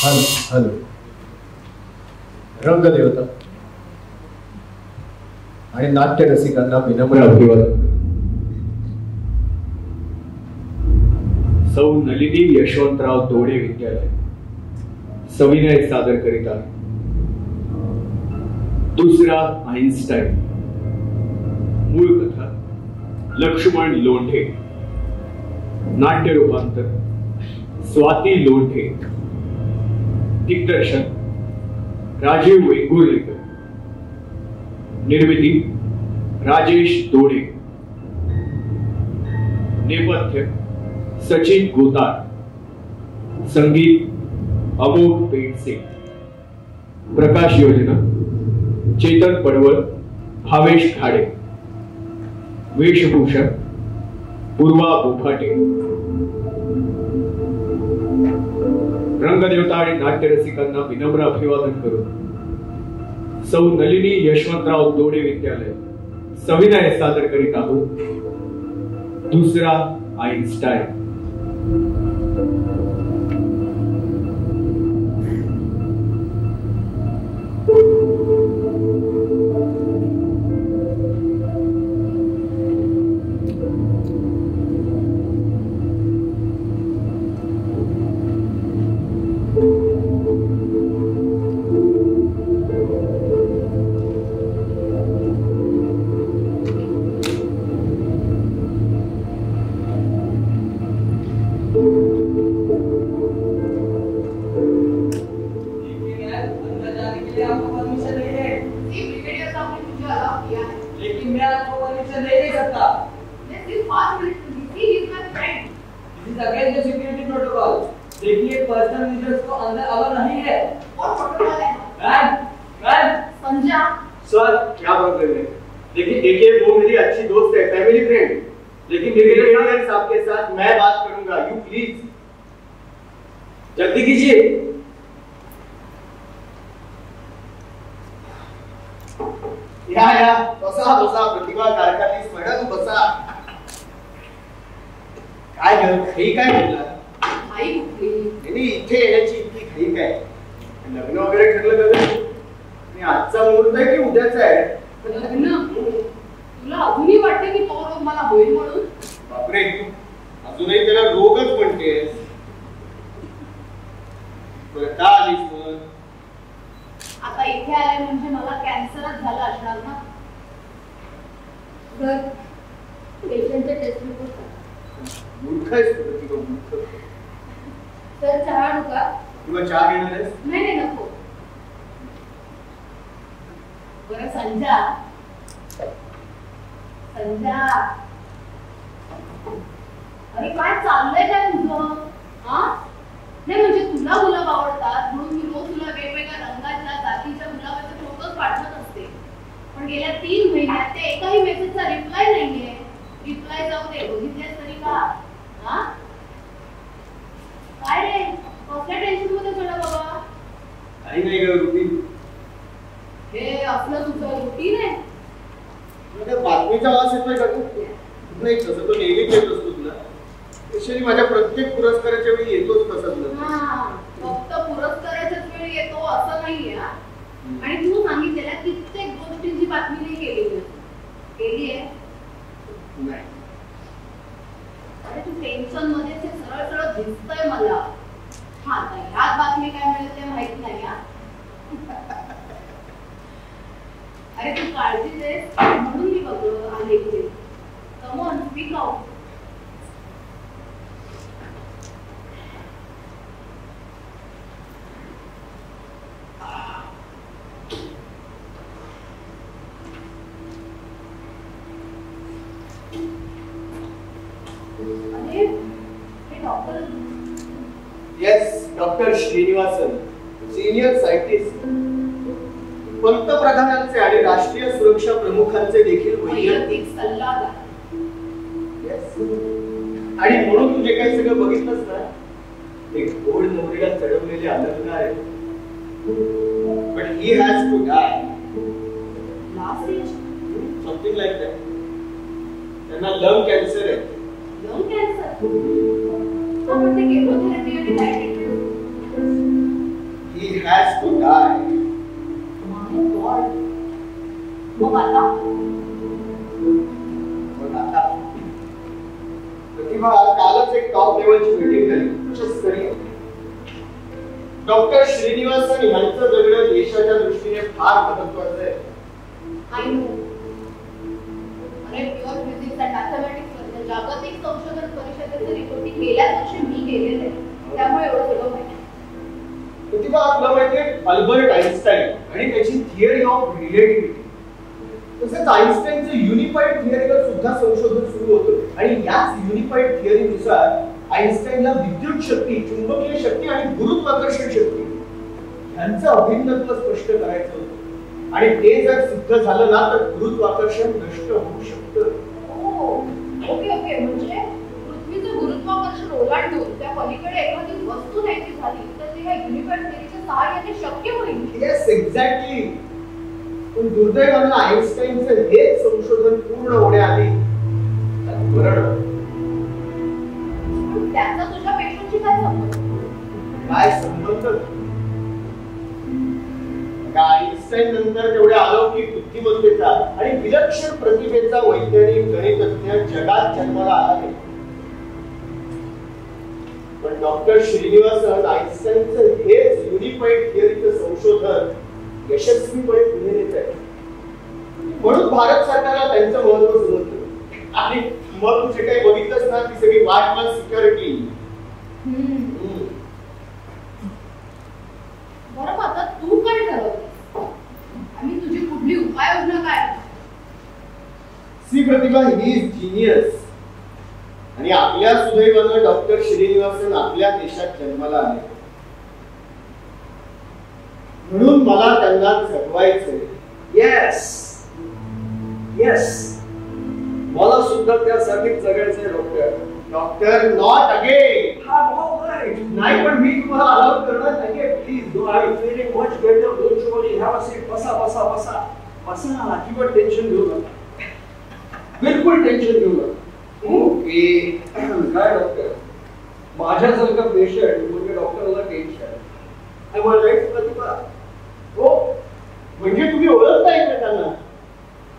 Hello रंगदेवता आणि नाट्य रसिकांना विनम्र अभिवादन. सौ नलिनी यशवंतराव दोडे विद्यालय सविनय सादर करीत आहे दुसरा आइन्स्टाईन. मूळ कथा लक्ष्मण लोंढे. नाट्य रूपांतर स्वाती लोंढे. दिग्दर्शन राजीव वेंगुर्लेकर. निर्मिती राजेश दोडे. नेपथ्य सचिन गोतार. संगीत अमोघ पेंडसे. प्रकाश योजना चेतन पडवळ भावेश खाडे. वेशभूषण पूर्वा बोफाटे. रंगदेवता आणि नाट्य रसिकांना विनम्र अभिवादन करून सौ नलिनी यशवंतराव दोडे विद्यालय सविनय सादर करीत आहोत दुसरा Einstein. Doctor Srinivasan senior scientist पंतप्रधानांचे आणि राष्ट्रीय सुरक्षा प्रमुखांचे देखील वैयक्तिक सल्लागार. आणि म्हणून तू जे काही सगळं बघितलंस ना एक गोड नवरीला चढवलेले अलंकार आहे. But he has to die something like that. त्यांना लंग कॅन्सर आहे. Lung cancer? आपण ते केमोथेरपी आणि डायट मग आता प्रतिभा, कालच एक टॉप लेवलची मीटिंग झाली उच्चस्तरीय. डॉक्टर श्रीनिवासन यांचं जगणं देशाच्या दृष्टीने फार महत्वाचं आहे. I know. अरे प्युअर फिजिक्स अँड मॅथमॅटिक्स मध्ये जागतिक संशोधन परिषदेचे रिपोर्टिंग गेल्याच वर्षी मी केलेलं आहे, त्यामुळे एवढं सगळं माहिती. प्रतिभा, आपलं माहितीये अल्बर्ट आइन्स्टाईन आणि त्याची थिअरी ऑफ रिलेटिव्हिटी, तसेच आइन्स्टाईनचं युनिफाईड थिअरीवर सुद्धा संशोधन सुरू होतं. आणि याच युनिफाईड थिअरीनुसार आइन्स्टाईनला विद्युत शक्ती, चुंबकीय शक्ती आणि गुरुत्वाकर्षण शक्ती यांचं अभिन्नत्व स्पष्ट करायचं होतं. आणि ते जर सिद्ध झालं ना तर गुरुत्वाकर्षण नष्ट होऊ शकतं. ओके ओके, म्हणजे पृथ्वीचं गुरुत्वाकर्षण ओलांडून त्या पलीकडे एखादी वस्तू न्यायची झाली तर ते या युनिफाईड थिअरीच्या सहाय्याने शक्य होईल. Yes, exactly. पण दुर्दैवानं आइन्स्टाईनचं हेच संशोधन पूर्ण होण्याआधी मरण. त्याचा तुझ्या पेशंटशी काय संबंध? काय संबंध? आइन्स्टाईन नंतर तेवढ्या अलौकिक बुद्धिमत्तेचा आणि विलक्षण प्रतिभेचा वैज्ञानिक गणितज्ञ जगात जन्माला आला नाही. पण डॉक्टर श्रीनिवासन आइन्स्टाईनचं हेच युनिफाईड थिअरीचं संशोधन यशस्वीपणे पुढे नेत आहे. म्हणून भारत सरकारला त्यांचं महत्व समजलं. आणि मग तुझे काही बघितलंच ना ती सगळी वाटमाल सिक्युरिटी. बरं, आता तू काय ठरवतेस आणि तुझी पुढली उपाययोजना काय? See Pratibha, he is genius. आणि आपल्या सुदैवानं डॉक्टर श्रीनिवासन आपल्या देशात जन्माला आले, म्हणून मला त्यांना जगवायचंय. येस येस, मला सुद्धा त्यासाठी जगायचंय डॉक्टर. Doctor, not again. नाही, पण मी तुम्हाला अलाउड करणार नाहीये. Please no, I am feeling much better. Don't you worry. Have a seat. बसा बसा बसा बसा. अजिबात टेन्शन घेऊ नका, बिलकुल टेन्शन घेऊ नका. ओके. काय डॉक्टर, माझ्यासारखा पेशंट म्हणजे डॉक्टरला टेन्शन. आय वॉज राईट प्रतिभा. हो, म्हणजे तुम्ही ओळखता एकमेकांना?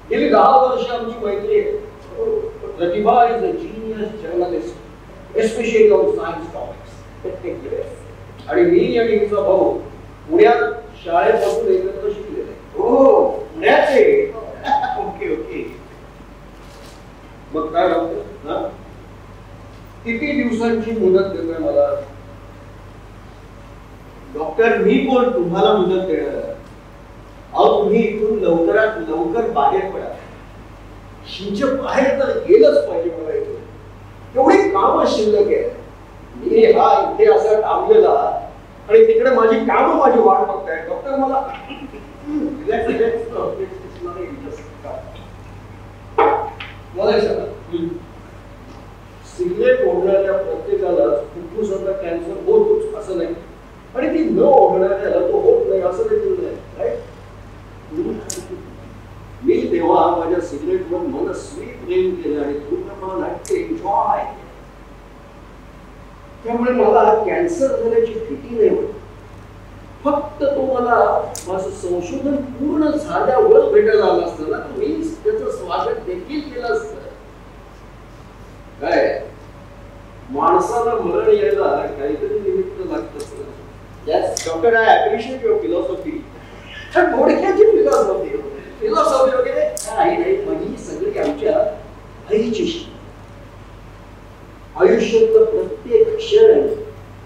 गेली 10 वर्ष आमची मैत्री आहे. Pratibha is a genius journalist, especially on science topics. आणि मी आणि हिचा भाऊ पुण्यात शाळेपासून एकत्र शिकलेले. हो, पुण्याचे. Okay okay. मग काय डॉक्टर, किती दिवसांची मुदत देतोय मला? डॉक्टर, मी कोण तुम्हाला मुदत देणार? अहो, तुम्ही इथून लवकरात लवकर बाहेर पडा. शिंच्या बाहेर तर गेलंच पाहिजे मला. इथून एवढी कामं शिल्लक आहे. मी हा इथे असा थांबलेला आणि तिकडे माझी कामं माझी वाट बघताय. डॉक्टर, मला सिगरेट ओढणाऱ्या प्रत्येकाला फुफ्फुसाचा कॅन्सर होतोच असं नाही, आणि ती न ओढणाऱ्याला तो होत नाही असं देखील नाही. मी तेव्हा माझ्या सिगरेटवर मनस्वी प्रेम केलं आणि धूम्रपान एन्जॉय. त्यामुळे मला कॅन्सर झाल्याची भीती नाही होत. फक्त तो मला माझं संशोधन पूर्ण झाल्यावर भेटायला आला असतं ना, मी त्याचं स्वागत देखील केलं असतं. काय, माणसाला मरण यायला काहीतरी निमित्त लागतच. Yes doctor, I appreciate your philosophy. थोडक्याची फिलॉसॉफी वगैरे काही नाही. माझी सगळी आमच्या आईची. आयुष्यातला प्रत्येक क्षण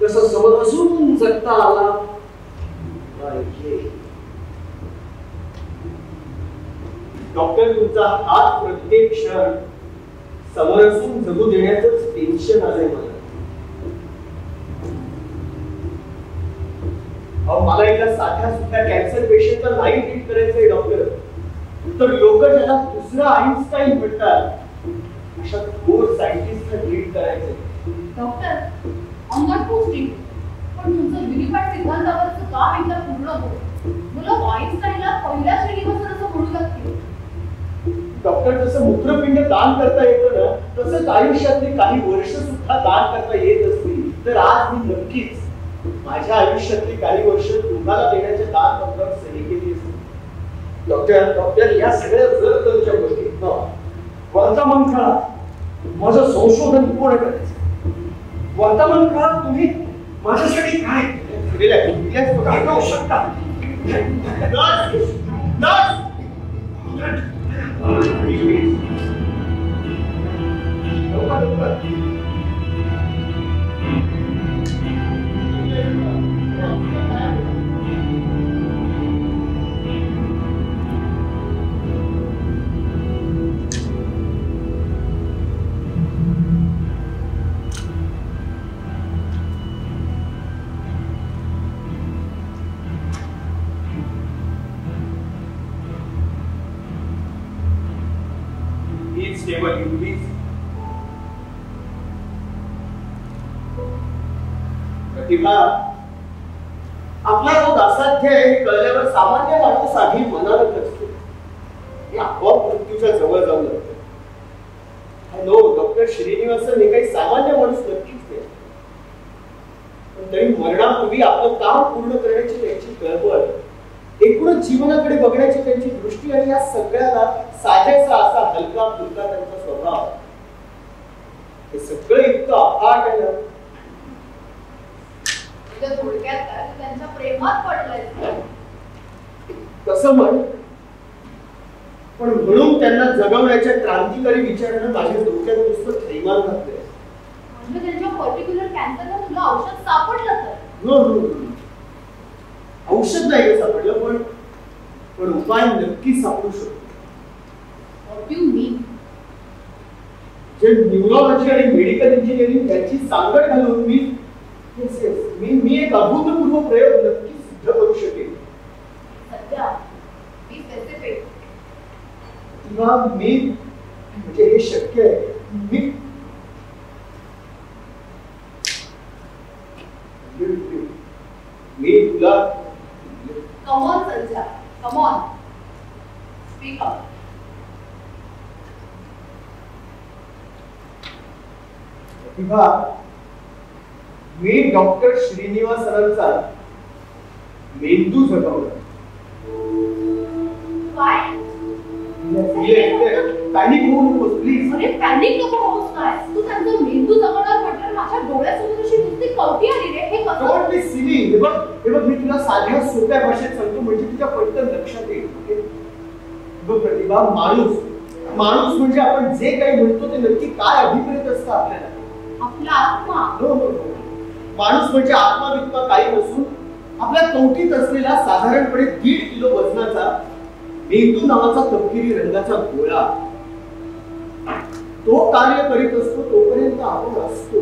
कसं समजून जगता आला पाहिजे. डॉक्टर, तुमचा हाच प्रत्येक क्षण समरसून जगू देण्याचं टेन्शन आलंय मला. मला एका साध्या सुद्धा कॅन्सर पेशंटला नाही ट्रीट करायचंय डॉक्टर, तर लोक ज्याला दुसरा आइन्स्टाईन म्हणतात अशा थोर सायंटिस्टला ट्रीट करायचंय. डॉक्टर, ऑन दॅट पोस्टिंग, पण तुमचं युनिफाईड सिद्धांतावरचं काम एकदा पूर्ण होतं. मुलं आइन्स्टाईनला पहिल्या श्रेणीपासून असं म्हणू लागतील. डॉक्टर, जसं मूत्रपिंड दान करता येतं ना, तसंच आयुष्यातली काही वर्ष सुद्धा दान करता येत असतील तर आज मी नक्कीच माझ्या आयुष्यातली काही वर्ष तुम्हाला देण्याच्या दान पत्रावर सही केली असती. डॉक्टर या सगळ्या जर गोष्टी वर्तमान काळात माझं संशोधन पूर्ण करायचं. वर्तमान काळात तुम्ही माझ्यासाठी काय करू शकता? प्रतिभा, आपला रोग असाध्य आहे हे कळल्यावर सामान्य माणूस आधी मनाला असतो. हे आपोआप मृत्यूच्या जवळ जाऊन लागतं. हॅलो डॉक्टर श्रीनिवासन हे काही सामान्य माणूस नक्कीच नाही, पण तरी मरणापूर्वी आपलं काम पूर्ण करण्याची त्यांची कळवळ, एकूणच जीवनाकडे बघण्याची त्यांची दृष्टी आणि या सगळ्याला साजेसा असा हलका फुलका त्यांचा स्वभाव, हे सगळं इतकं अफाट आहे. थोडक्यात त्यांच्या प्रेमात पडलंय. कसं म्हण, पण म्हणून त्यांना जगवण्याच्या क्रांतिकारी विचारानं माझ्या डोक्यात नुसतं थैमान घातलंय. म्हणजे त्यांच्या पर्टिक्युलर कॅन्सरला तुला औषध सापडलं तर? औषध नाही सापडलं, पण उपाय नक्की सापडू शकतो. What do you mean? जे न्यूरोलॉजी आणि मेडिकल इंजिनिअरिंग याची सांगड घालून मी एक अभूतपूर्व प्रयोग नक्की सिद्ध करू शकेन. सध्या बी स्पेसिफिक. किंवा मी म्हणजे हे शक्य आहे. मी तुला Come on, Sanjay. Come on. Speak up. Pratibha, मी डॉक्टर श्रीनिवासरांचा मेंदू जगवला. काय? पॅनिक होऊ नकोस प्लीज. अरे पॅनिक नको होऊस काय? तू त्यांचा मेंदू जगवणार म्हटलं माझ्या डोळ्यासमोर अशी नुसती कवटी आली रे. हे कसं? Don't be silly. हे बघ मी तुला साध्या सोप्या भाषेत सांगतो म्हणजे तुझ्या पटकन लक्षात येईल. बघ प्रतिभा, माणूस म्हणजे आपण जे काही म्हणतो ते नक्की काय अभिप्रेत असतं आपल्याला? आपला आत्मा. माणूस म्हणजे आत्मा बित्मा काही नसून आपल्या कवटीत असलेला साधारणपणे 1.5 किलो वजनाचा मेंदू नावाचा तपकिरी रंगाचा गोळा. तो कार्य करीत असतो तोपर्यंत आपण असतो.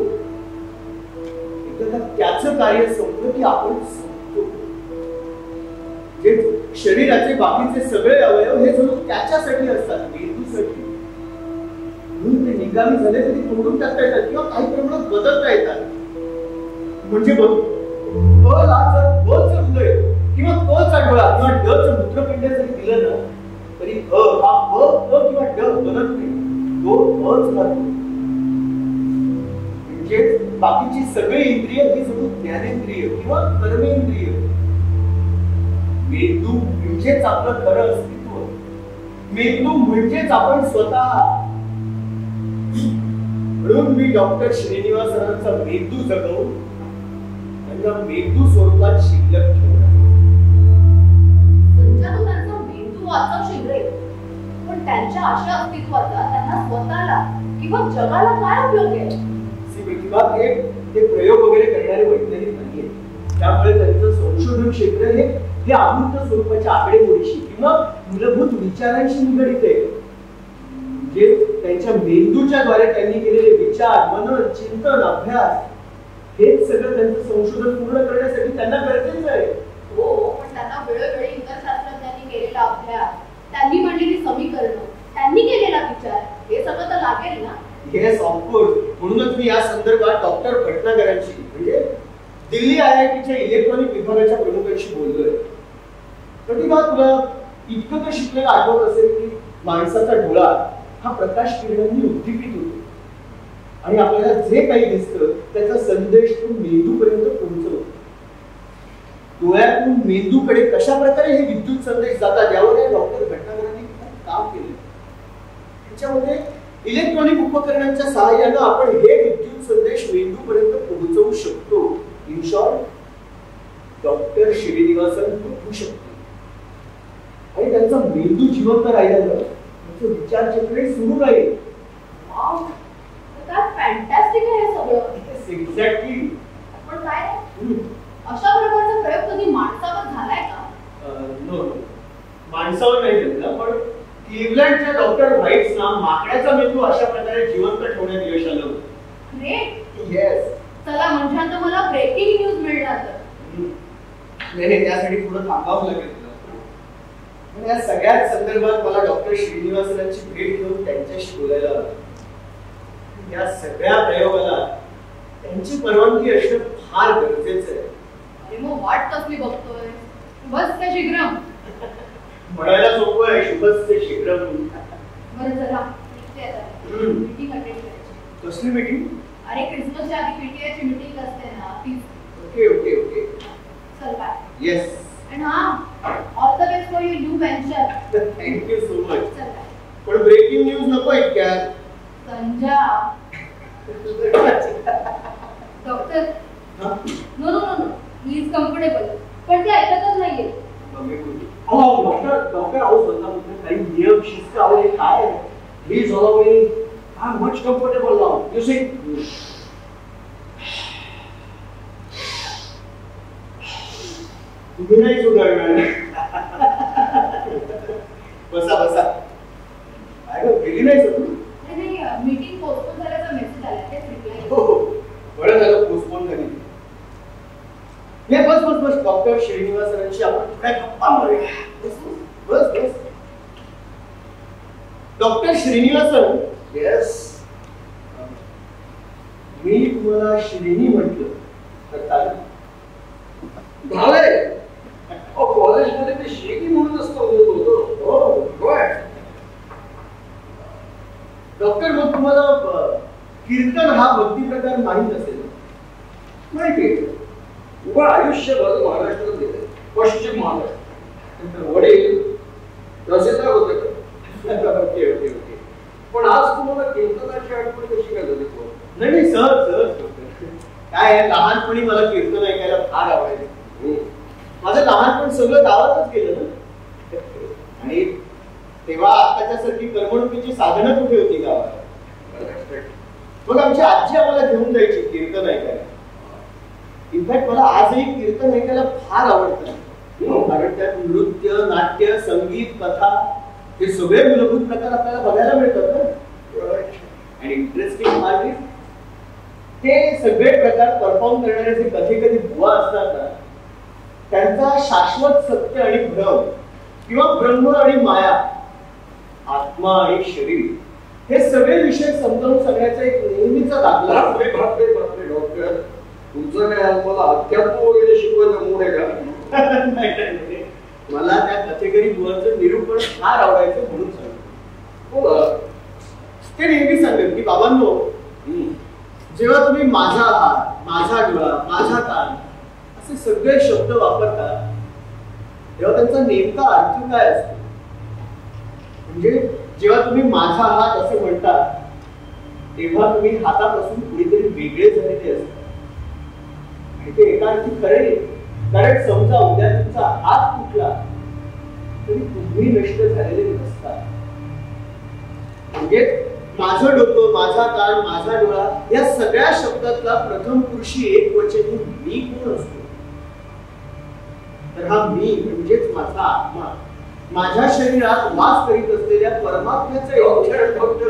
एकदा त्याचं कार्य संपलं की आपण संपतो. जे शरीराचे बाकीचे सगळे अवयव हे जणू त्याच्यासाठी असतात, मेंदूसाठी. म्हणून ते निकामी झाले तरी तोडून टाकता येतात किंवा काही प्रमाणात बदलता येतात. म्हणजे बघ, किंवा क चा डोळा किंवा ड चं मूत्रपिंड जरी दिलं ना तरी हा ब किंवा ड बनत नाही, तो अच राहतो. म्हणजे बाकीची सगळी इंद्रिय ही जणू ज्ञानेंद्रिय किंवा कर्मेंद्रिय. मेंदू म्हणजेच आपलं खरं अस्तित्व. मेंदू म्हणजेच आपण स्वतः. म्हणून मी डॉक्टर श्रीनिवासरांचा मेंदू जगवून त्यांना मेंदू स्वरूपात शिल्लक ठेवला. संजय, तू त्यांचा मेंदू वाचवशील रे, पण त्यांच्या अशा अस्तित्वाचा त्यांना स्वतःला किंवा जगाला काय उपयोग आहे? ते प्रयोग वगैरे करणारे वैज्ञानिक नाहीये. त्यामुळे त्यांचं संशोधन क्षेत्र हे अमूर्त स्वरूपाच्या आकडेमोडीशी किंवा मूलभूत विचारांशी निगडित आहे. म्हणजे त्यांच्या मेंदूच्या द्वारे त्यांनी केलेले विचार, मनन, चिंतन, अभ्यास हेच सगळं त्यांचं संशोधन पूर्ण करण्यासाठी त्यांना गरजेचं आहे. हो, पण त्यांना वेळोवेळी इतर शास्त्रज्ञांनी केलेला अभ्यास, त्यांनी मांडलेली समीकरणं, त्यांनी केलेला विचार, हे सगळं तर लागेल ना? Yes, of course. म्हणूनच मी या संदर्भात डॉक्टर भटनागरांशी म्हणजे दिल्ली IITच्या इलेक्ट्रॉनिक विभागाच्या प्रमुखांशी बोललोय. प्रतिभा, तुला इतकं तर शिकलेलं आठवत असेल की माणसाचा डोळा हा प्रकाश किरणांनी उद्दीपित होतो आणि आपल्याला जे काही दिसतं त्याचा संदेश तो मेंदूपर्यंत पोहोचवतो. डोळ्यातून मेंदूकडे कशा प्रकारे हे विद्युत संदेश जातात यावर या डॉक्टर भटनागरांनी खूप काम केलं. त्याच्यामध्ये इलेक्ट्रॉनिक उपकरणांच्या सहाय्यानं आपण हे विद्युत संदेश मेंदूपर्यंत पोहोचवू शकतो. इन शॉर्ट डॉक्टर श्रीनिवासन बघू शकतो आणि त्यांचा मेंदू जिवंत राहिल्यानं त्यांचं विचार चक्र सुरू राहील. वाव, काय फॅन्टॅस्टिक आहे हे सगळं. एक्झॅक्टली. पण काय अशा प्रकारचा प्रयोग कधी माणसावर झालाय का? नो, माणसावर नाही झालेला, पण क्लिव्हलंडच्या डॉक्टर व्हाईट्सना माकडाचा मेंदू अशा प्रकारे जिवंत ठेवण्यात यश आलं होतं. ग्रेट. येस. चला म्हणजे आता मला ब्रेकिंग न्यूज मिळणार तर. नाही, त्यासाठी थोडं थांबावं लागेल. पण या सगळ्याच संदर्भात मला डॉक्टर श्रीनिवासनांची भेट घेऊन त्यांच्याशी बोलायला हवं. या सगळ्या प्रयोगाला त्यांची परवानगी असणं फार गरजेचं आहे. अरे मग वाट कसली बघतोय? बस त्या शीघ्रम. म्हणायला सोपं आहे, शुभच ते शीघ्र. बरं चला मीटिंग अटेंड करायची. कसली मीटिंग? अरे क्रिसमसच्या आधी पीटीआयची मीटिंग असते ना ती. Okay okay okay. चल bye. Yes. And all the best for your new venture. Thank you so much. चल बाय. पण ब्रेकिंग न्यूज नको इतक्यात. संजा. Doctor. No no no no. He is comfortable. पण ते ऐकतच नाहीये. डॉक्टर आओ स्वतः काही नियम शिस्त आहे काय? Please allow me. I am much comfortable now. You see. तुम्ही नाही सुधारणार. बसा बसा. गेली नाही सर. नाही मीटिंग पोस्टपोन झाल्याचा मेसेज आला ते रिप्लाय. हो बरं झालं पोस्टपोन झाली. बस बस बस. डॉक्टर श्रीनिवासनांची आपण काय गप्पा मारूया. बस बस. डॉक्टर श्रीनिवासन. येस. मी तुम्हाला श्रीनी म्हटलं तर चालेल? झालंय. कॉलेजमध्ये ते श्रीनी म्हणूनच बोलत होतो. हो. डॉक्टर मग तुम्हाला कीर्तन हा भक्ती प्रकार माहीत असेल? माहिती. उभं आयुष्यभर महाराष्ट्रात गेले. पश्चिम महाराष्ट्र. वडील तहसीलदार होते. Okay okay okay. पण आज तुम्हाला कीर्तनाची आठवण कशी काय झाली? नाही सहज सहज. काय आहे, लहानपणी मला कीर्तन ऐकायला फार आवडायचं. माझं लहानपण सगळं गावातच गेलं ना. आणि तेव्हा आताच्या सारखी करमणुकीची साधनं कुठे होती गावात. मग आमची आजी आम्हाला घेऊन जायची कीर्तन ऐकायला. इनफॅक्ट मला आजही कीर्तन ऐकायला फार आवडतं. कारण त्यात नृत्य, नाट्य, संगीत, कथा हे सगळे मूलभूत प्रकार आपल्याला बघायला मिळतात ना. आणि इंटरेस्टिंग पार्ट इज ते सगळे प्रकार परफॉर्म करणारे जे कधी कधी बुवा असतात ना, त्यांचा शाश्वत सत्य आणि भ्रम किंवा ब्रह्म आणि माया, आत्मा आणि शरीर हे सगळे विषय समजावून सांगण्याचा एक नेहमीचा दाखला. डॉक्टर तुमचं काय मला अध्यात्म वगैरे शिकवायचा मूड आहे का? मला त्या कथेकरी बुवांचं निरूपण फार आवडायचं म्हणून सांगतो. ते नेहमी सांगत की बाबांनो, जेव्हा तुम्ही माझा हात, माझा डोळा, माझा कान असे सगळे शब्द वापरता तेव्हा त्यांचा नेमका अर्थ काय असतो? म्हणजे जेव्हा तुम्ही माझा हात असे म्हणता तेव्हा तुम्ही हातापासून कुणीतरी वेगळे झालेले असतात. आणि ते एका अर्थी खरे, कारण समजा उद्या तुमचा हात तुटला तरी तुम्ही नष्ट झालेले नसता. म्हणजे माझं डोकं, माझा कान, माझा डोळा या सगळ्या शब्दातला प्रथम पुरुषी एक वचनी मी कोण असतो? तर हा मी म्हणजेच माझा आत्मा, माझ्या शरीरात वास करीत असलेल्या परमात्म्याचे.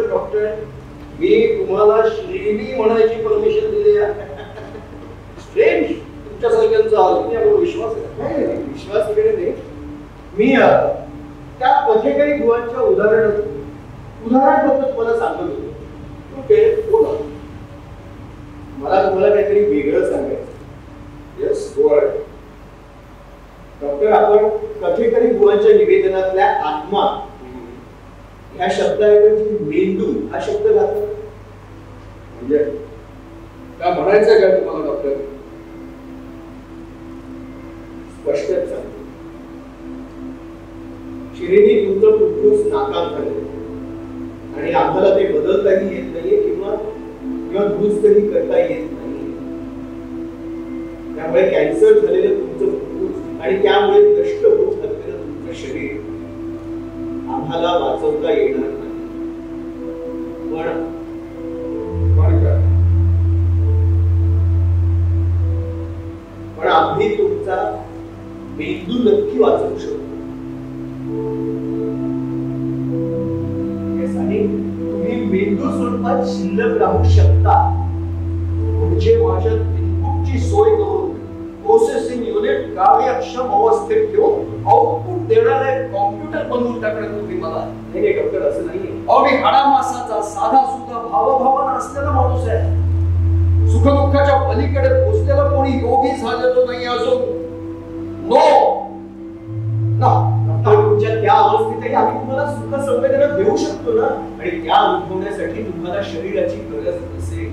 डॉक्टर मी तुम्हाला श्रीनी म्हणायची परमिशन दिली आहे. स्ट्रेंज तुमच्या सगळ्यांचा अजून विश्वास आहे. नाही, विश्वास वगैरे नाही. मी त्या कथेकरी बुवांच्या उदाहरण फक्त तुम्हाला सांगत होतो. बोला. मला तुम्हाला काहीतरी वेगळं सांगायचं. Yes go ahead. डॉक्टर, आपण कथेकरी बुवांच्या निवेदनातल्या आत्मा ह्या शब्दाऐवजी मेंदू हा शब्द घातला. म्हणजे काय म्हणायचं काय तुम्हाला डॉक्टर? स्पष्टच सांगतो, शिरीने तुमचं फुफ्फुस नाकात झालं आणि आम्हाला ते बदलताही येत नाहीये किंवा दुरुस्तही करता येत नाही. त्यामुळे कॅन्सर झालेलं तुमचं फुफ्फुस आणि त्यामुळे नष्ट होत असलेलं तुमचं शरीर आम्हाला वाचवता येणार नाही. पण आम्ही तुमचा मेंदू नक्की वाचवू शकतो. आणि तुम्ही मेंदू स्वरूपात शिल्लक राहू शकता. म्हणजे माझ्या इनपुटची सोय करून प्रोसेसिंग युनिट कार्यक्षम अवस्थेत ठेवून आउटपुट देणारा एक कॉम्प्युटर बनवून टाकण्यात तुम्ही मला. नाही डॉक्टर, असं नाहीये. मी हाडामासाचा साधा सुद्धा भावभावना असलेला माणूस आहे. सुखदुःखाच्या पलीकडे पोचलेला कोणी योगी झालेलो नाही अजून. नो तुमच्या त्या अवस्थेतही आम्ही तुम्हाला सुख संवेदना देऊ शकतो ना. आणि त्या अनुभवण्यासाठी तुम्हाला शरीराची गरज नसेल.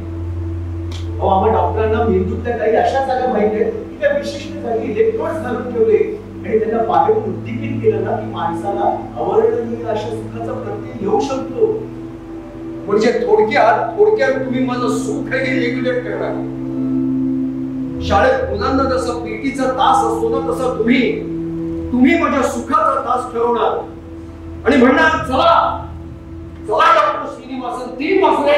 आम्हा डॉक्टरांना मेंदूतल्या काही अशा जागा माहिती आहेत की त्या विशिष्ट जागी इलेक्ट्रोड्स घालून ठेवले आणि त्यांना बाहेरून उद्दीपित केलं ना की माणसाला अवर्णनीय अशा सुखाचा प्रत्यय येऊ शकतो. म्हणजे थोडक्यात तुम्ही माझं सुखही रेग्युलेट करणार. शाळेत मुलांना जसं पीटीचा तास असतो ना तसं तुम्ही माझ्या सुखाचा तास ठरवणार आणि म्हणणार चला डॉक्टर श्रीनिवासन 3 वाजले,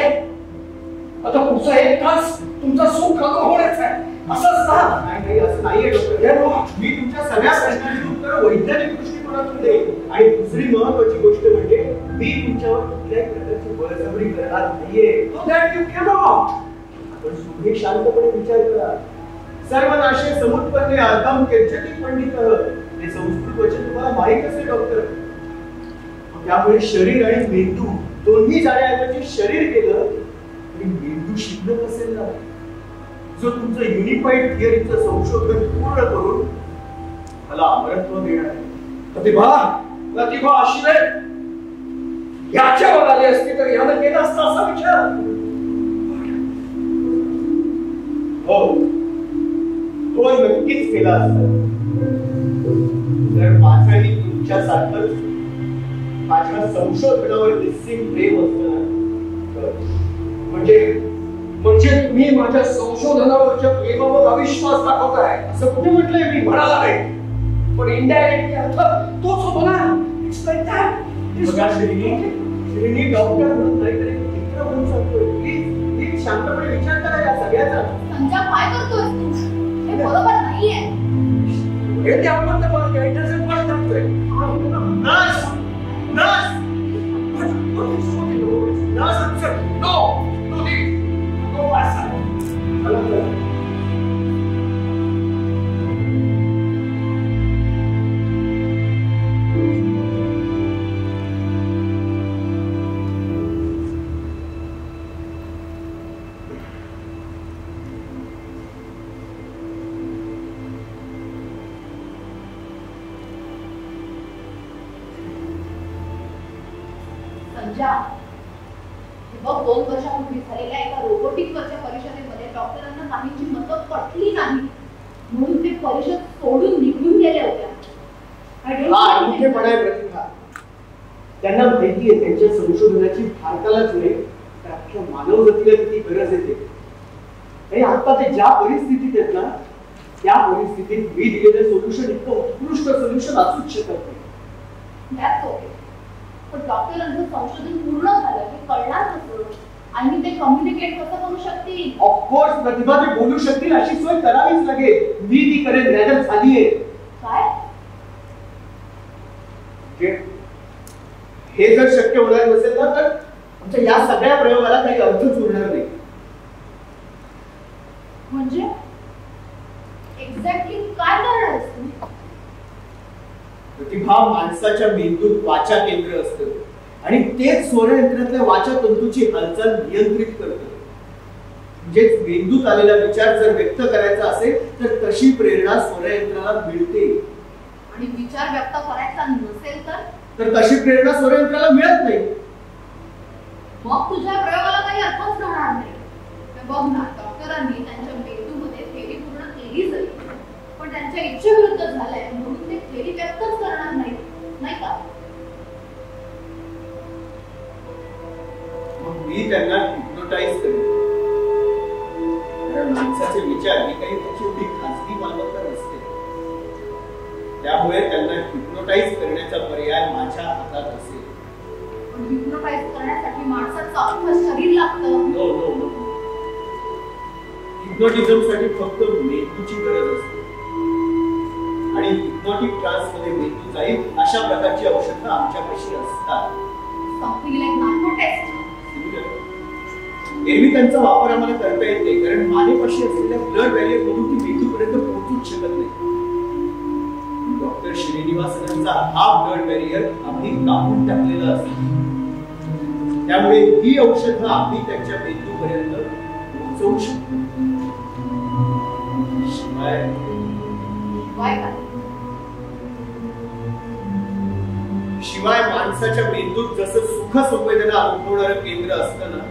आता पुढचा 1 तास तुमचा सुख अनुभवण्याचा आहे. असंच ना? नाही असं नाहीये डॉक्टर. मी तुमच्या सगळ्या प्रश्नांची उत्तर वैज्ञानिक दृष्टिकोनातून देईन. आणि दुसरी महत्वाची गोष्ट म्हणजे मी तुमच्यावर कुठल्याही प्रकारची बळजबरी करणार नाहीये. पण तुम्ही शांतपणे विचार करा. सर्वनाशे समुत्पन्ने अर्धम केचती पंडितः, हे संस्कृत वचन तुम्हाला माहित असेल डॉक्टर. त्यामुळे शरीर आणि मेंदू दोन्ही जाण्याऐवजी शरीर केलं आणि मेंदू शिल्लक असेल ना, जो तुमचं युनिफाईड थिअरीचं संशोधन पूर्ण करून मला अमरत्व देणार आहे. प्रतिभा अशी नाही. याच्यावर आली असती तर यानं केला असता असा विचार. तो नक्कीच केला असता जर माझंही तुमच्यासारखंच माझ्या संशोधनावर निस्सीम प्रेम असतं. म्हणजे तुम्ही माझ्या संशोधनावरच्या प्रेमावर अविश्वास दाखवताय असं कुठे म्हटलंय मी? म्हणाला नाही, पण इनडायरेक्टली अर्थ तोच होतो ना. श्रीनी डॉक्टर म्हणून नाहीतरी मित्र म्हणून सांगतोय. प्लीज शांतपणे विचार करा या सगळ्याचा. संजा काय करतोय तू? हे बरोबर नाहीये. हे ते आपण तर मला गायडन्स पण टाकतोय. नस बघ 2 वर्षापूर्वी झालेल्या एका रोबोटिक्सवरच्या परिषदेमध्ये डॉक्टरांना काहींची मतं पटली नाही म्हणून ते परिषद सोडून निघून गेले होते. प्रतिभा त्यांना माहिती आहे त्यांच्या संशोधनाची भारतालाच नाही तर अख्ख्या मानवजातीला किती गरज येते. आणि आता ते ज्या परिस्थितीत आहेत ना त्या परिस्थितीत मी दिलेलं सोल्युशन इतकं उत्कृष्ट सोल्युशन असूच शकत नाही. पण डॉक्टरांचं संशोधन पूर्ण झालं की कळणार कसं आणि ते कम्युनिकेट कसं करू शकतील? ऑफकोर्स प्रतिभा ते बोलू शकतील अशी सोय करावीच लागेल. मी ती करेन. नॅडर झालीये. काय हे जर शक्य होणार नसेल ना तर आमच्या या सगळ्या प्रयोगाला काही अर्थच उरणार नाही. म्हणजे एक्झॅक्टली काय करणार आहेस तू? प्रतिभा माणसाच्या मेंदूत वाचा केंद्र असतं आणि तेच स्वरयंत्रातल्या वाचा तंतूची हालचाल नियंत्रित करतं. म्हणजेच मेंदूत आलेला विचार जर व्यक्त करायचा असेल तर तशी प्रेरणा स्वरयंत्राला मिळते. आणि विचार व्यक्त करायचा नसेल तर तशी प्रेरणा स्वरयंत्राला मिळत नाही. मग तुझ्या प्रयोगाला काही अर्थच राहणार नाही. बघ ना, डॉक्टरांनी त्यांच्या मेंदूमध्ये थेरी पूर्ण केली जरी पण त्यांच्या त्यांच्या इच्छेविरुद्ध झालंय म्हणून ते थेरी व्यक्तच करणार नाही, नाही का? मी त्यांना हिप्नोटाइज करेन, कारण माणसाचे विचार ही काही त्याची एवढी खासगी मालमत्ता नसते. त्यामुळे त्यांना हिप्नोटाइज करण्याचा पर्याय माझ्या हातात असेल. पण हिप्नोटाइज करण्यासाठी माणसाचं अख्खं शरीर लागतं. नो नो नो, हिप्नोटिझम साठी फक्त मेंदूची गरज असते आणि हिप्नोटिक ट्रान्स मध्ये मेंदू जाईल अशा प्रकारची औषधं आमच्यापाशी असतात. Something like narco test. एरवी त्यांचा वापर आम्हाला करता येत नाही, कारण मानेपाशी असलेल्या ब्लड बॅरियर मधून ती मेंदूपर्यंत पोहोचूच शकत नाही. डॉक्टर श्रीनिवासनांचा हा ब्लड बॅरियर आम्ही कापून टाकलेला असतो. त्यामुळे ही औषधं आम्ही त्यांच्या मेंदूपर्यंत पोहोचवू शकतो. शिवाय माणसाच्या मेंदूत जसं सुख संवेदना अनुभवणारं केंद्र असतं ना,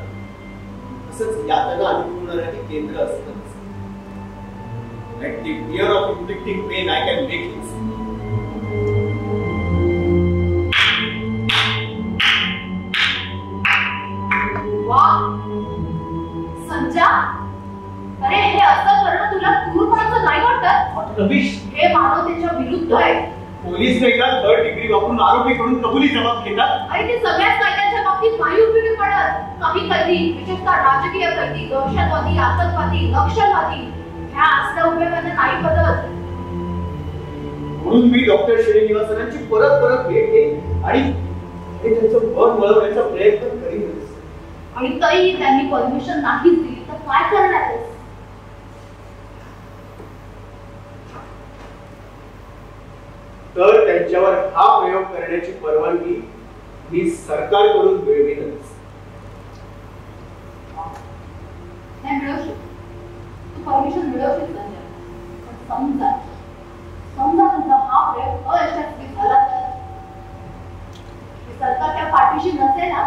तसंच यातना अनुभवणारं केंद्र असतं. At the fear of inflicting pain, I can make it. वाह संजा, अरे हे असं करणं तुला क्रूरपणाचं नाही वाटत? रमेश, हे मानवतेच्या विरुद्ध आहे. पोलीस नाही का थर्ड डिग्री वापरून आरोपीकडून कबुली जबाब घेतात? आणि ते सगळ्याच कायद्यांच्या बाबतीत नाही उपयोगी पडत. काही कैदी, विशेषतः राजकीय कैदी, दहशतवादी, आतंकवादी, नक्षलवादी ह्या असल्या उपयोगाने नाही बदलत. म्हणून मी डॉक्टर श्रीनिवासनांची परत परत भेट घेईन आणि त्यांचं मन वळवण्याचा प्रयत्न करीनच. आणि तरीही त्यांनी परमिशन नाहीच दिली तर काय करणार आहेस? तर त्यांच्यावर हा प्रयोग करण्याची परवानगी मी सरकारकडून मिळवीनच. नाही मिळवशील, तू परमिशन मिळवशील संजय. पण समजा तुझा हा प्रयोग अयशस्वी झाला तर सरकारच्या पाठीशी नसेल ना,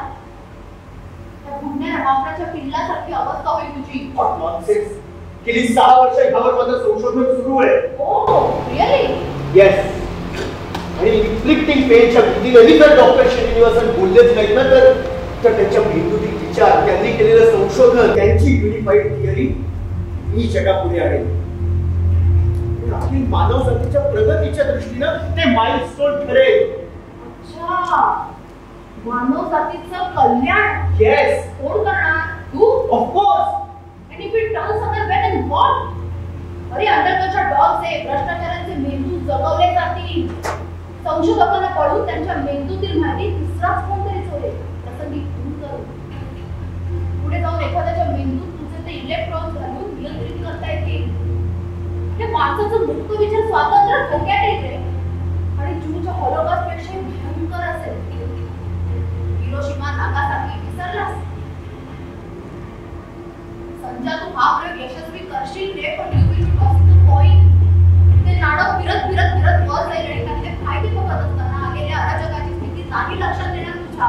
तर गुन्ह्याला डांबराच्या पिल्लासारखी अवस्था होईल तुझी. What nonsense. गेली 6 वर्ष ह्यावर माझं संशोधन सुरू आहे. ओह रिअली? येस. आणि इन्फ्लिक्टिंग पेनच्या भीतीनेही जर डॉक्टर श्रीनिवासन बोललेच नाहीत ना, तर त्यांच्या मेंदूतील विचार, त्यांनी केलेलं संशोधन, त्यांची युनिफाईड थिअरी ही जगापुढे आणेल. आपली मानव जातीच्या प्रगतीच्या दृष्टीनं ते माइलस्टोन ठरेल. अच्छा, मानव जातीचं कल्याण. येस. कोण करणार? तू? Of course. And if it turns other way, then what? अरे अंडरकच्या डॉगचे, भ्रष्टाचाराचे मेंदू जगवले जातील. संशोधकांना पळून त्यांच्या मेंदूतील माहिती तिसराच कोणतरी चोरेल. प्रसंगी खून करू. पुढे जाऊन एखाद्याच्या मेंदूत तुझे ते इलेक्ट्रॉन्स घालून नियंत्रित करता येतील. हे माणसाचं मुक्त विचार स्वातंत्र्य धोक्यात येते आणि जूच्या हॉलोकॉस्ट पेक्षा भयंकर असेल. Hiroshima, Nagasaki विसरलास? संजा, तू हा प्रयोग यशस्वी करशील रे, पण you will toss the point. ते नाडं फिरत फिरत फिरत वर जाईल आणि त्यातले फायदे बघत असताना आलेल्या अराजकाची स्थिती नाही लक्षात येणार तुझ्या.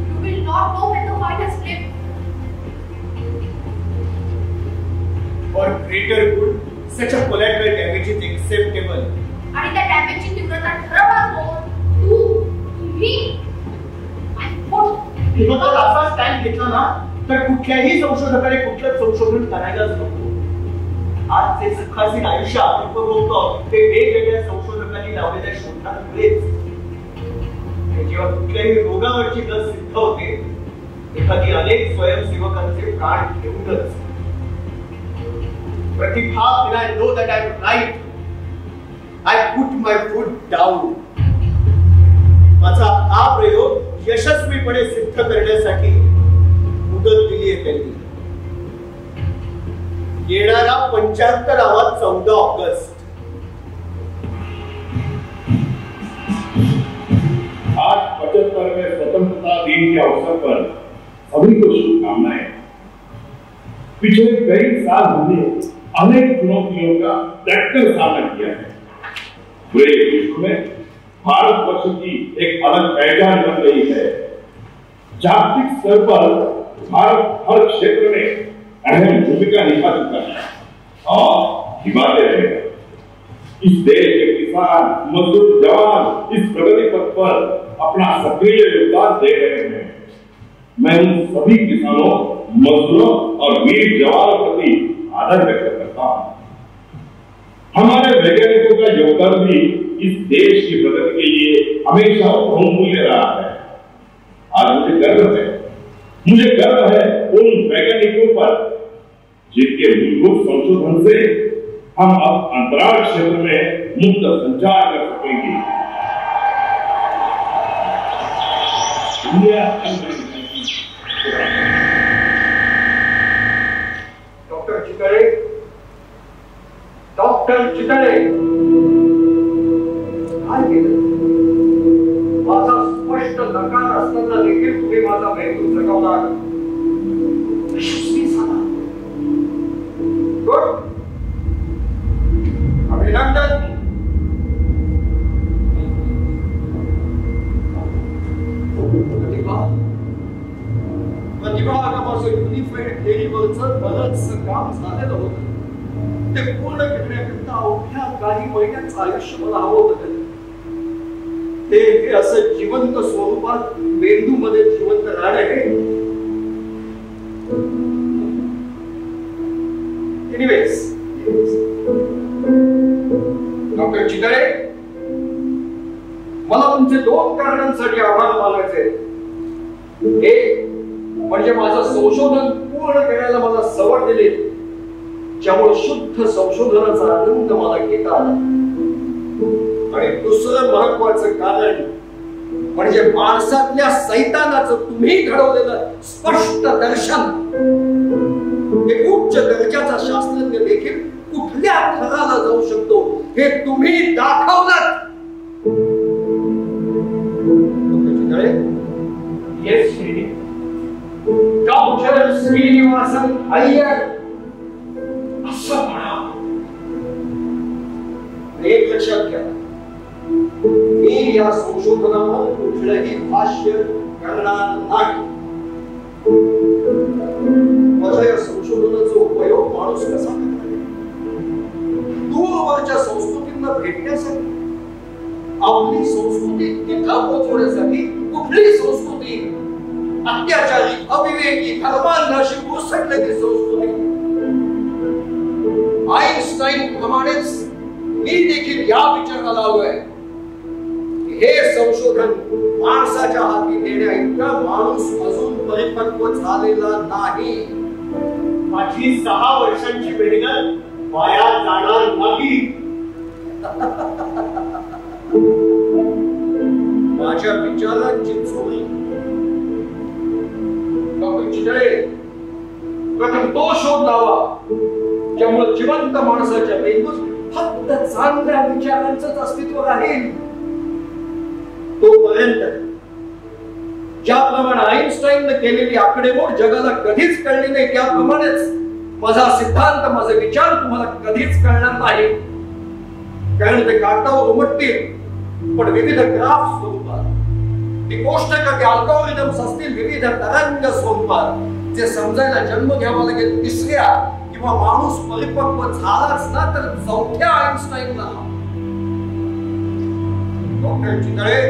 You will not know when the fight has flipped. For greater good, such a collateral damage is acceptable. आणि त्या डॅमेजची तीव्रता ठरवणार कोण? तू? मी? किंवा जर असा स्टँड घेतला ना, तर कुठल्याही संशोधकाने कुठलं संशोधन करायलाच नको. आज जे सुखासीन आयुष्य आपण उपभोगतो ते वेगवेगळ्या संशोधकांनी लावलेल्या शोधांमुळेच. जेव्हा कुठल्याही रोगावरची लस सिद्ध होते, एखादी अनेक स्वयंसेवकांचे प्राण घेऊनच. प्रतिभा, when I know that I'm right, I put my foot down. माझा हा प्रयोग यशस्वीपणे सिद्ध करण्यासाठी मुदत दिली आहे त्यांनी. येणारा 75वा 14 ऑगस्ट. आज 75वें स्वतंत्रता दिन के अवसर पर सभी को शुभकामनाएं। पिछले कई साल हमने अनेक चुनौतियों का डटकर सामना किया है। पूरे विश्व में भारतवर्ष की एक अलग पहचान बन गई है। जागतिक स्तर पर भारत हर क्षेत्र में अहम भूमिका निभा चुका है और निभाते रहेगा। इस देश के किसान, मजदूर, जवान इस प्रगति पथ पर अपना सक्रिय योगदान दे रहे हैं। मैं उन सभी किसानों, मजदूरों और वीर जवानों के प्रति आदर व्यक्त करता हूं। हमारे वैज्ञानिकों का योगदान भी इस देश की प्रगति के लिए हमेशा बहुमूल्य रहा है। आज मुझे गर्व है उन वैज्ञानिकों पर जिनके मूलभूत संशोधन से हम अब अंतराल क्षेत्र में मुक्त संचार कर सकेंगे। डॉक्टर चितळे काय केलं? माझा स्पष्ट नकार असताना देखील तुम्ही माझा मेंदू जगवला. यशस्वी झाला. गुड. अभिनंदन. प्रतिभा नावाचं युनिफाईड थेअरीवरचं बरंच काम झालेलं होतं. ते पूर्ण करण्याकरता अवघ्या काही महिन्यांचं आयुष्य मला हवं होतं. ते असं जिवंत स्वरूपात मेंदूमध्ये जिवंत राहणं हे. एनिवेज, डॉक्टर चितळे, मला तुमचे 2 कारणांसाठी आभार मानायचे. एक म्हणजे माझं संशोधन पूर्ण करायला मला सवड दिली, ज्यामुळे शुद्ध संशोधनाचा आनंद मला घेता आला. आणि दुसरं महत्वाचं कारण म्हणजे माणसातल्या सैतानाचं तुम्ही घडवलेलं स्पष्ट दर्शन. एक उच्च दर्जाचा शास्त्रज्ञ देखील कुठल्या थराला जाऊ शकतो हे तुम्ही दाखवलं. येस श्री डॉक्टर श्रीनिवासन अय्यर असं म्हणा. एक लक्षात घ्या, मी या संशोधनावर कुठलंही भाष्य करणार नाही. माझ्या या संशोधनाचा उपयोग माणूस कसा करणार, दूरवरच्या संस्कृतींना भेटण्यासाठी, आपली संस्कृती तिथं पोहोचवण्यासाठी. कुठली संस्कृती? अत्याचारी, अविवेकी, धर्मांधाशी घुसटलेली संस्कृती. आइन्स्टाईन प्रमाणेच मी देखील या विचाराला आलोय की हे संशोधन माणसाच्या हाती देण्या इतका माणूस अजून परिपक्व झालेला नाही. माझी 6 वर्षांची मेहनत वाया जाणार नाही. माझ्या विचारांची चोरी. डॉक्टर चितळे, प्रथम तो शोध लावा ज्यामुळे जिवंत माणसाच्या मेंदूत फक्त चांगल्या विचारांचंच अस्तित्व राहील. तोपर्यंत ज्याप्रमाणे आइन्स्टाईनने केलेली आकडेमोड जगाला कधीच कळली नाही, त्याप्रमाणेच माझा सिद्धांत, माझे विचार तुम्हाला कधीच कळणार नाही. कारण ते कागदावर उमटतील, पण विविध ग्राफ स्वरूपात. ती कोष्टकं, अल्गोरिदम्स असतील विविध तरंग स्वरूपात, जे समजायला जन्म घ्यावा लागेल 3ऱ्या किंवा माणूस परिपक्व झालाच ना तर 4थ्या आइन्स्टाईनला. डॉक्टर चितळे,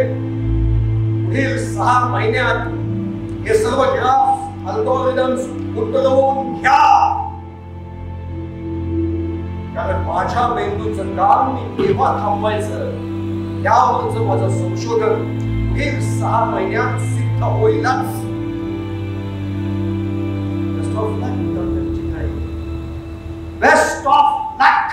पुढील 6 महिन्यात हे सर्व ग्राफ, अल्गोरिदम्स उतरवून घ्या. कारण माझ्या मेंदूचं काम मी केव्हा थांबवायचं त्यावरचं माझं संशोधन पुढील 6 महिन्यात सिद्ध होईलच. Best of luck doctor Chitale. Best of luck.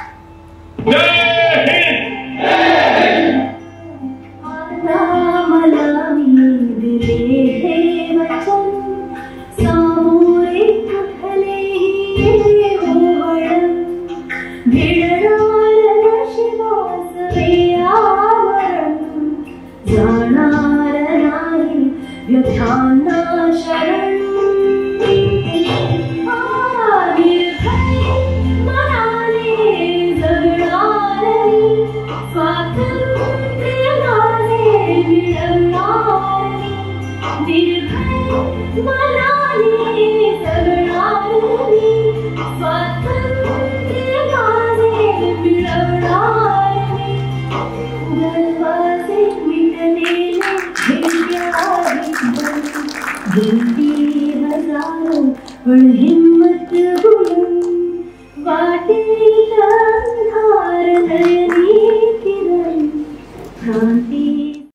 स्वातंत्र्य माझे मिळवणार. दरवाजे मिटलेले जिंदगी हजारों पण हिम्मत बुलंद वाटेला